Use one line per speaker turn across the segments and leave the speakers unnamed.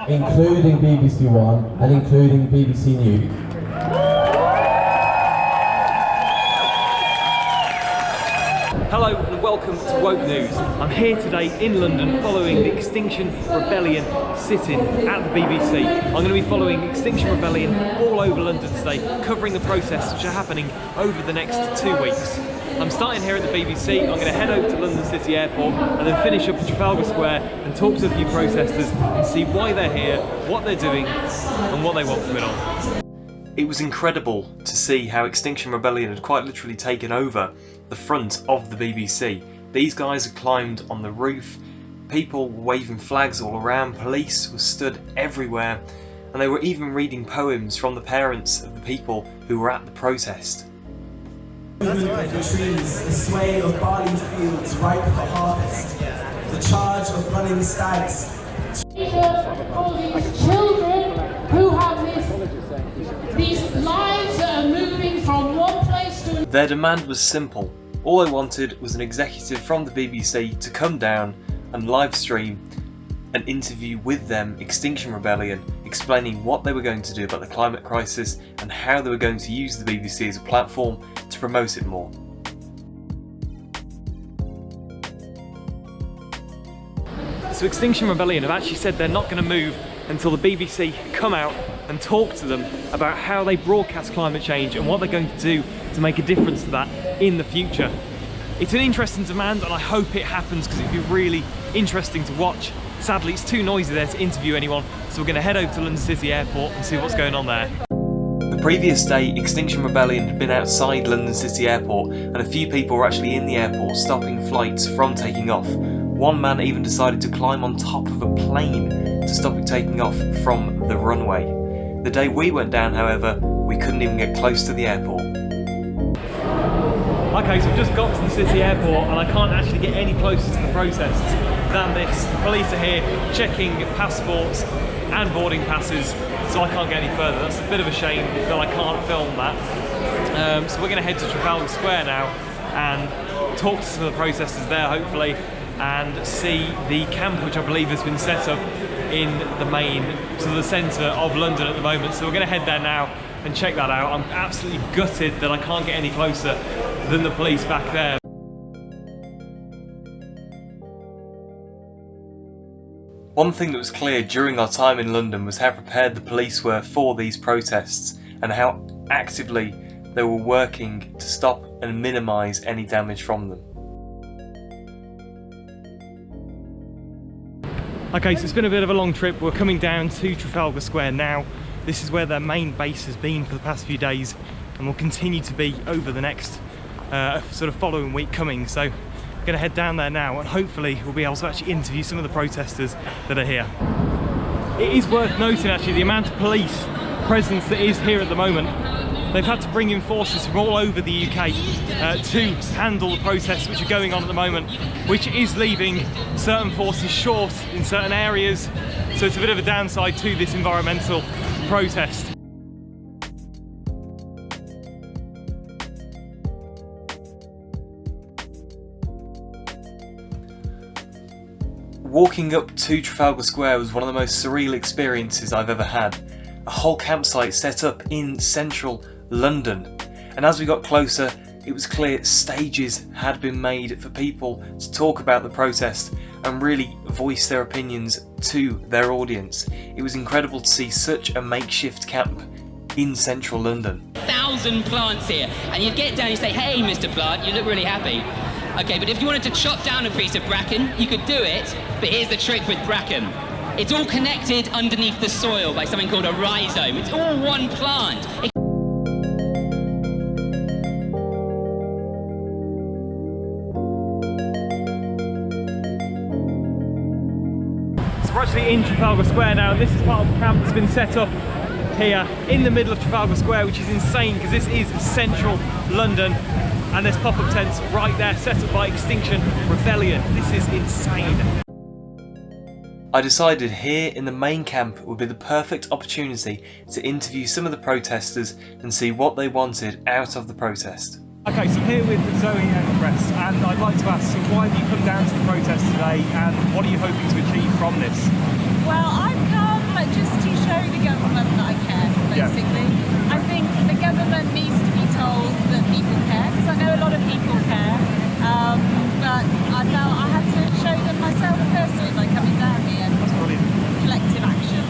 including BBC One and including BBC News.
Hello and welcome to Woke News. I'm here today in London following the Extinction Rebellion sit-in at the BBC. I'm going to be following Extinction Rebellion all over London today, covering the protests which are happening over the next 2 weeks. I'm starting here at the BBC. I'm going to head over to London City Airport and then finish up at Trafalgar Square and talk to a few protesters and see why they're here, what they're doing and what they want from it all. It was incredible to see how Extinction Rebellion had quite literally taken over the front of the BBC. These guys had climbed on the roof, people were waving flags all around, police were stood everywhere, and they were even reading poems from the parents of the people who were at the protest.
The trees, the sway of barley fields ripe for harvest, the charge of running stags.
For these children who have these lives that are moving from one place to another.
Their demand was simple. All they wanted was an executive from the BBC to come down and live stream an interview with them, Extinction Rebellion, explaining what they were going to do about the climate crisis and how they were going to use the BBC as a platform to promote it more. So Extinction Rebellion have actually said they're not going to move until the BBC come out and talk to them about how they broadcast climate change and what they're going to do to make a difference to that in the future. It's an interesting demand and I hope it happens because it'd be really interesting to watch. Sadly, it's too noisy there to interview anyone, so we're going to head over to London City Airport and see what's going on there. The previous day, Extinction Rebellion had been outside London City Airport and a few people were actually in the airport stopping flights from taking off. One man even decided to climb on top of a plane to stop it taking off from the runway. The day we went down, however, we couldn't even get close to the airport. Okay, so I've just got to the city airport and I can't actually get any closer to the protests than this. The police are here checking passports and boarding passes, so I can't get any further. That's a bit of a shame that I can't film that. So we're going to head to Trafalgar Square now and talk to some of the protesters there, hopefully, and see the camp which I believe has been set up in the main, to the centre of London at the moment. So we're going to head there now and check that out. I'm absolutely gutted that I can't get any closer than the police back there. One thing that was clear during our time in London was how prepared the police were for these protests and how actively they were working to stop and minimise any damage from them. Okay, so it's been a bit of a long trip. We're coming down to Trafalgar Square now. This is where their main base has been for the past few days and will continue to be over the next sort of following week coming. So I'm going to head down there now and hopefully we'll be able to actually interview some of the protesters that are here. It is worth noting actually the amount of police presence that is here at the moment. They've had to bring in forces from all over the UK to handle the protests which are going on at the moment, which is leaving certain forces short in certain areas. So it's a bit of a downside to this environmental protest. Walking up to Trafalgar Square was one of the most surreal experiences I've ever had. A whole campsite set up in central London, and as we got closer it was clear stages had been made for people to talk about the protest and really voice their opinions to their audience. It was incredible to see such a makeshift camp in central London.
1,000 plants here, and you'd get down and say, hey Mr. Plant, you look really happy. Okay, but if you wanted to chop down a piece of bracken, you could do it, but here's the trick with bracken. It's all connected underneath the soil by something called a rhizome. It's all one plant.
So we're actually in Trafalgar Square now, and this is part of the camp that's been set up here in the middle of Trafalgar Square, which is insane because this is central London. And there's pop-up tents right there set up by Extinction Rebellion. This is insane. I decided here in the main camp would be the perfect opportunity to interview some of the protesters and see what they wanted out of the protest. Okay, so here with Zoe and the press, and I'd like to ask, why have you come down to the protest today and what are you hoping to achieve from this?
Well, I've come just to show the government that I care, basically. I think the government needs to be told that people care, because I know a lot of people care, but I felt I had to show them myself personally by coming down here.
That's brilliant.
Collective action.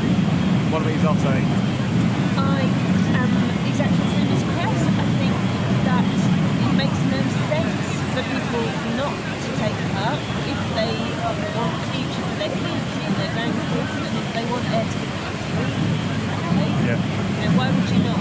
What about yourself, Zoe?
I am exactly the same as Chris. I think that it makes no sense for people not to take part if they want the future for their kids and their grandkids, and if they want air to be free.
Yeah.
Why would you not?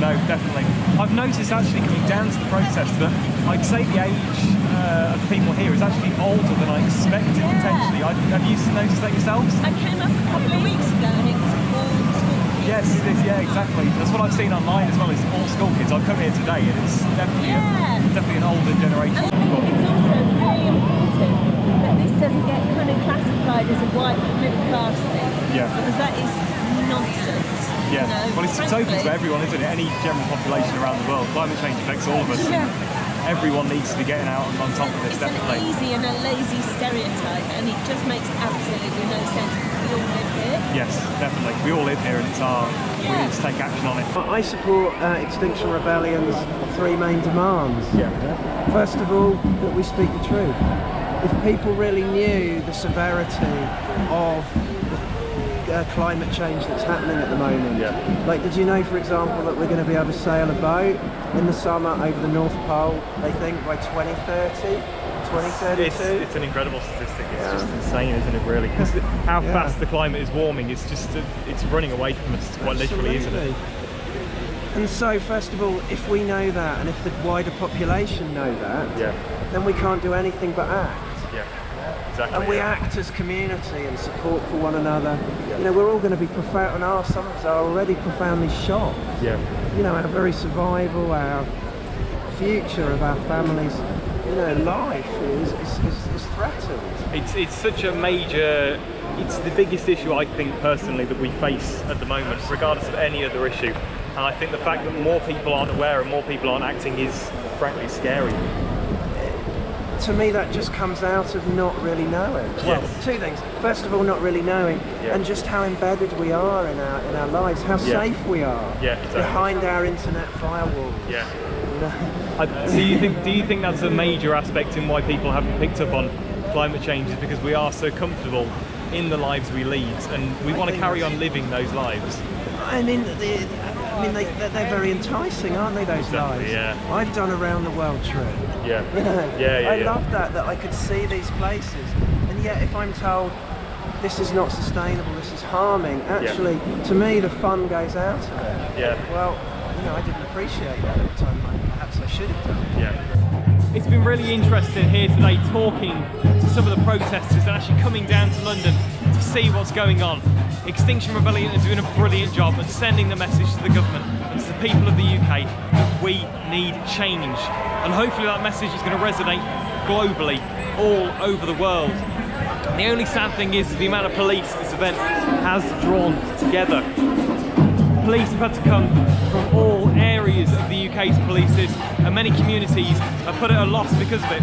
No, definitely. I've noticed actually coming down to the protest that I'd say the age of people here is actually older than I expected potentially. Have you noticed that yourselves?
I came up a couple of weeks ago and it was all school kids.
Yes, it is, yeah, exactly. That's what I've seen online as well, is all school kids. I've come here today and it's definitely, definitely an older generation.
And I think it's also very important that this doesn't get kind of classified as a white middle class thing.
Yeah.
Because that is nonsense.
Yeah,
You know,
well, it's open to everyone, isn't it? Any general population around the world. Climate change affects all of us.
Yeah.
Everyone needs to be getting out on top of this,
It's
definitely.
an easy and a lazy stereotype, and it just makes absolutely no sense. We all live here.
Yes, definitely. We all live here and it's we need to take action on it.
I support Extinction Rebellion's three main demands.
Yeah.
First of all, that we speak the truth. If people really knew the severity of the climate change that's happening at the moment. Like, did you know, for example, that we're going to be able to sail a boat in the summer over the North Pole, they think, by 2030? 2032?
It's an incredible statistic. It's just insane, isn't it, really? Because how fast the climate is warming, it's just, it's running away from us, quite literally, isn't it?
And so, first of all, if we know that, and if the wider population know that, then we can't do anything but act.
Exactly.
And we act as community and support for one another. You know, we're all going to be profound, and some of us are already profoundly shocked. You know, our very survival, our future of our families, you know, life is threatened.
It's such a major, it's the biggest issue I think personally that we face at the moment, regardless of any other issue. And I think the fact that more people aren't aware and more people aren't acting is frankly scary.
To me, that just comes out of not really knowing. Well, two things. First of all, not really knowing, and just how embedded we are in our lives, how safe we are behind our internet firewalls. You know?
So do you think that's a major aspect in why people haven't picked up on climate change, is because we are so comfortable in the lives we lead and we want to carry on living those lives?
I mean, they're very enticing, aren't they, those lives? I've done a round the world trip. You know, I love that I could see these places, and yet if I'm told this is not sustainable, this is harming, actually, to me, the fun goes out of it. Well, you know, I didn't appreciate that at the time. Perhaps I should have done.
It's been really interesting here today talking to some of the protesters and actually coming down to London to see what's going on. Extinction Rebellion are doing a brilliant job at sending the message to the government and to the people of the UK that we need change. And hopefully that message is going to resonate globally, all over the world. The only sad thing is the amount of police this event has drawn together. Police have had to come from all areas of the UK's polices, and many communities are put at a loss because of it.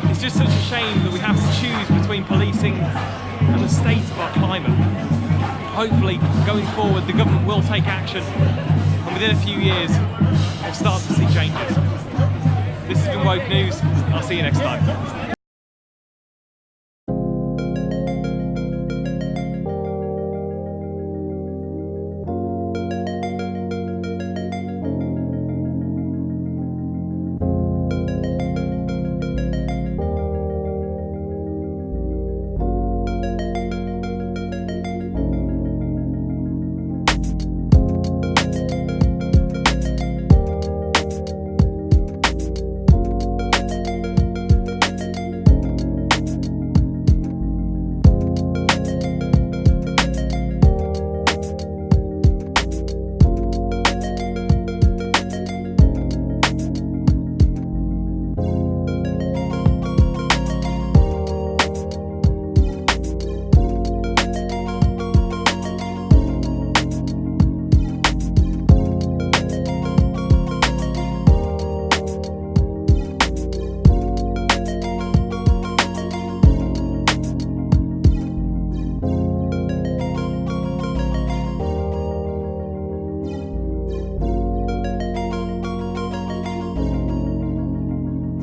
It's just such a shame that we have to choose between policing and the state of our climate. Hopefully, going forward, the government will take action, and within a few years, we'll start to see changes. This has been Woke News, and I'll see you next time.